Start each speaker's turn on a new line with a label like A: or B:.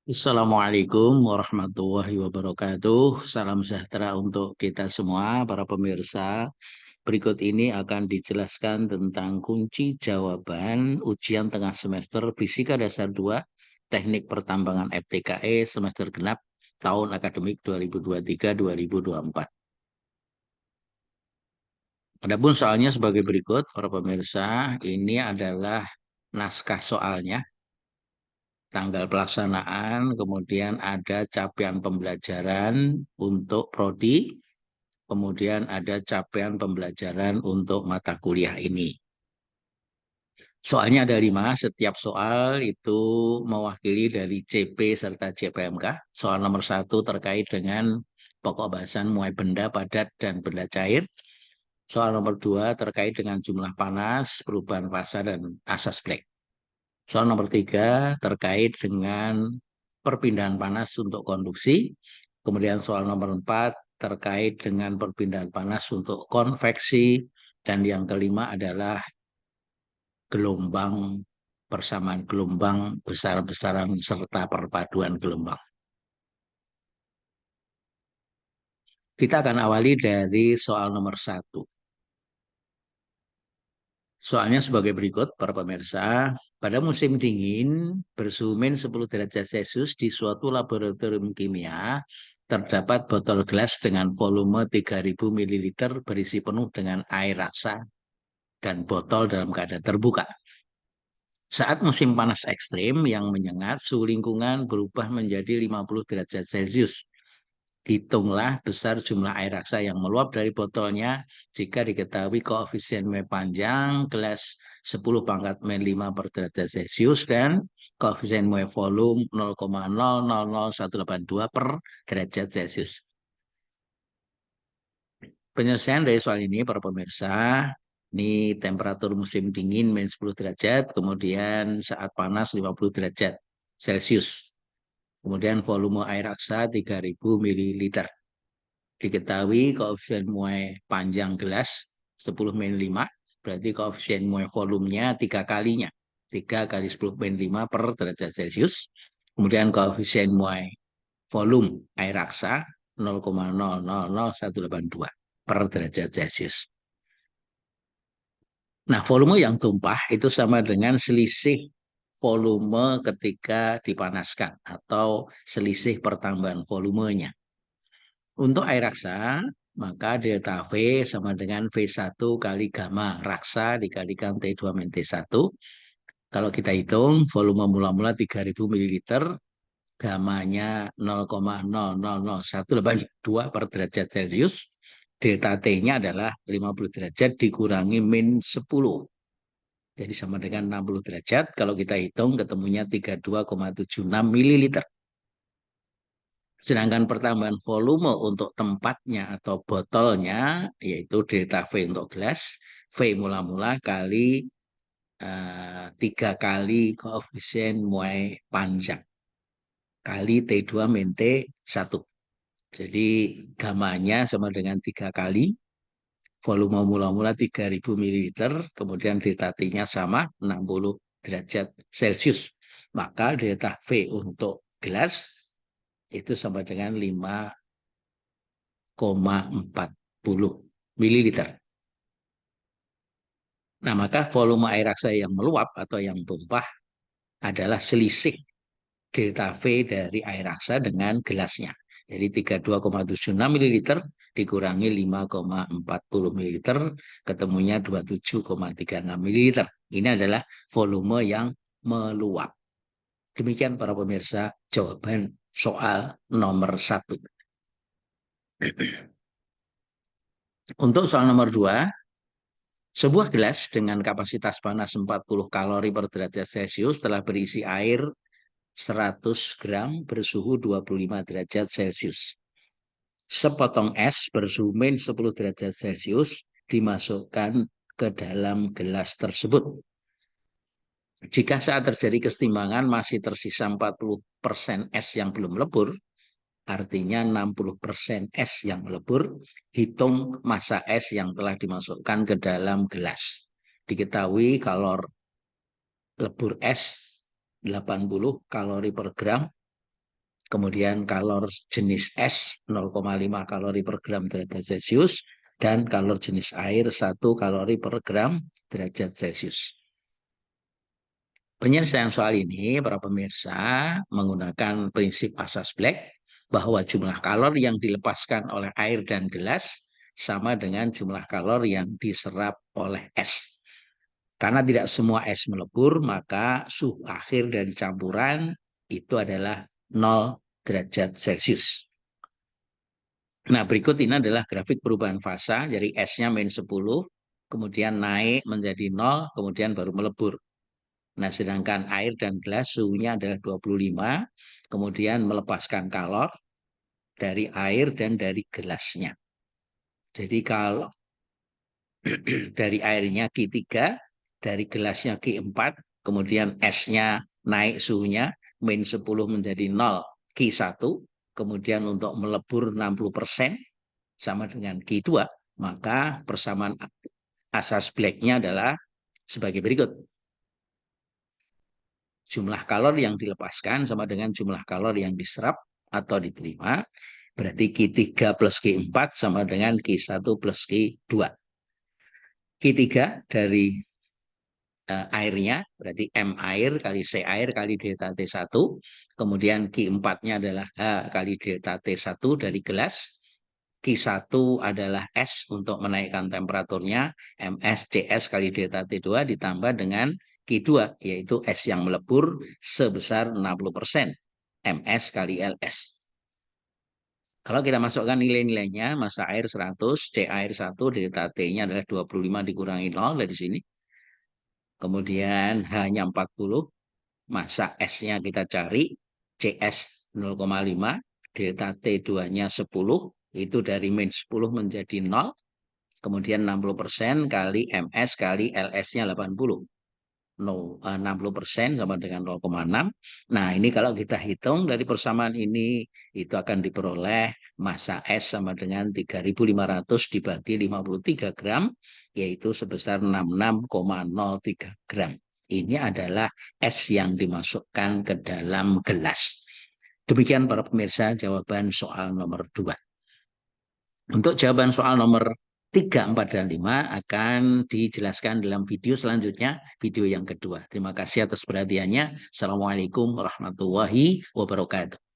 A: Assalamualaikum warahmatullahi wabarakatuh. Salam sejahtera untuk kita semua, para pemirsa. Berikut ini akan dijelaskan tentang kunci jawaban ujian tengah semester Fisika Dasar 2, Teknik Pertambangan FTKE semester genap tahun akademik 2023-2024. Adapun soalnya sebagai berikut, para pemirsa, ini adalah naskah soalnya, tanggal pelaksanaan, kemudian ada capaian pembelajaran untuk prodi, kemudian ada capaian pembelajaran untuk mata kuliah ini. Soalnya ada 5, setiap soal itu mewakili dari CP serta CPMK. Soal nomor 1 terkait dengan pokok bahasan muai benda padat dan benda cair. Soal nomor 2 terkait dengan jumlah panas, perubahan fasa, dan asas Planck. Soal nomor 3 terkait dengan perpindahan panas untuk konduksi. Kemudian soal nomor 4 terkait dengan perpindahan panas untuk konveksi. Dan yang kelima adalah gelombang, persamaan gelombang, besar-besaran, serta perpaduan gelombang. Kita akan awali dari soal nomor 1. Soalnya sebagai berikut, para pemirsa. Pada musim dingin, bersuhu min 10 derajat Celcius di suatu laboratorium kimia, terdapat botol gelas dengan volume 3000 ml berisi penuh dengan air raksa dan botol dalam keadaan terbuka. Saat musim panas ekstrim yang menyengat, suhu lingkungan berubah menjadi 50 derajat Celcius. Hitunglah besar jumlah air raksa yang meluap dari botolnya jika diketahui koefisien M panjang gelas 10 pangkat min 5 per derajat Celcius dan koefisien M volume 0,000182 per derajat Celcius. Penyelesaian dari soal ini, para pemirsa, ini temperatur musim dingin min 10 derajat, kemudian saat panas 50 derajat Celcius. Kemudian volume air raksa 3000 ml. Diketahui koefisien muai panjang gelas 10 min 5, berarti koefisien muai volumenya 3 kalinya. 3 kali 10 min 5 per derajat Celcius. Kemudian koefisien muai volume air raksa 0,000182 per derajat Celcius. Nah, volume yang tumpah itu sama dengan selisih volume ketika dipanaskan atau selisih pertambahan volumenya. Untuk air raksa, maka delta V sama dengan V1 kali gamma raksa dikalikan T2 min T1. Kalau kita hitung, volume mula-mula 3000 ml, gamanya 0,0000182 per derajat Celcius. Delta T-nya adalah 50 derajat dikurangi min 10. Jadi sama dengan 60 derajat. Kalau kita hitung, ketemunya 32,76 ml. Sedangkan pertambahan volume untuk tempatnya atau botolnya, yaitu delta V untuk gelas, V mula-mula kali 3 kali koefisien muai panjang, kali T2 min T1. Jadi gamanya sama dengan 3 kali, volume mula-mula 3000 ml, kemudian delta T-nya sama 60 derajat Celcius. Maka delta V untuk gelas itu sama dengan 5,40 ml. Nah, maka volume air raksa yang meluap atau yang tumpah adalah selisih delta V dari air raksa dengan gelasnya. Jadi 32,76 ml dikurangi 5,40 ml, ketemunya 27,36 ml. Ini adalah volume yang meluap. Demikian para pemirsa jawaban soal nomor 1. Untuk soal nomor 2, sebuah gelas dengan kapasitas panas 40 kalori per derajat Celcius telah berisi air 100 gram bersuhu 25 derajat Celcius. Sepotong es bersuhu min 10 derajat Celcius dimasukkan ke dalam gelas tersebut. Jika saat terjadi kesetimbangan masih tersisa 40% es yang belum lebur, artinya 60% es yang lebur, hitung massa es yang telah dimasukkan ke dalam gelas. Diketahui kalor lebur es 80 kalori per gram, kemudian kalor jenis es 0,5 kalori per gram derajat Celcius, dan kalor jenis air 1 kalori per gram derajat Celcius. Penyelesaian soal ini, para pemirsa, menggunakan prinsip asas Black, bahwa jumlah kalor yang dilepaskan oleh air dan gelas sama dengan jumlah kalor yang diserap oleh es. Karena tidak semua es melebur, maka suhu akhir dari campuran itu adalah 0 derajat Celcius. Nah, berikut ini adalah grafik perubahan fasa, jadi esnya min 10, kemudian naik menjadi 0, kemudian baru melebur. Nah, sedangkan air dan gelas suhunya adalah 25, kemudian melepaskan kalor dari air dan dari gelasnya. Jadi kalau dari airnya Q3, dari gelasnya Q4, kemudian esnya naik suhunya, min 10 menjadi 0, Q1, kemudian untuk melebur 60% sama dengan Q2, maka persamaan asas Black-nya adalah sebagai berikut. Jumlah kalor yang dilepaskan sama dengan jumlah kalor yang diserap atau diterima, berarti Q3 plus Q4 sama dengan Q1 plus Q2. Q3 dari airnya, berarti M air kali C air kali delta T1, kemudian Q4-nya adalah H kali delta T1 dari gelas, Q1 adalah S untuk menaikkan temperaturnya, MSCS kali delta T2 ditambah dengan Q2, yaitu S yang melebur sebesar 60%, MS kali LS. Kalau kita masukkan nilai-nilainya, massa air 100, C air 1, delta T-nya adalah 25 dikurangi 0 dari sini. Kemudian H-nya 40, massa S-nya kita cari, CS 0,5, delta T2-nya 10, itu dari min 10 menjadi 0, kemudian 60% kali MS kali LS-nya 80. 60% sama dengan 0,6. Nah, ini kalau kita hitung dari persamaan ini, itu akan diperoleh massa S sama dengan 3.500 dibagi 53 gram, yaitu sebesar 66,03 gram. Ini adalah es yang dimasukkan ke dalam gelas. Demikian para pemirsa jawaban soal nomor 2. Untuk jawaban soal nomor 3, 4, dan 5 akan dijelaskan dalam video selanjutnya, video yang kedua. Terima kasih atas perhatiannya. Assalamualaikum warahmatullahi wabarakatuh.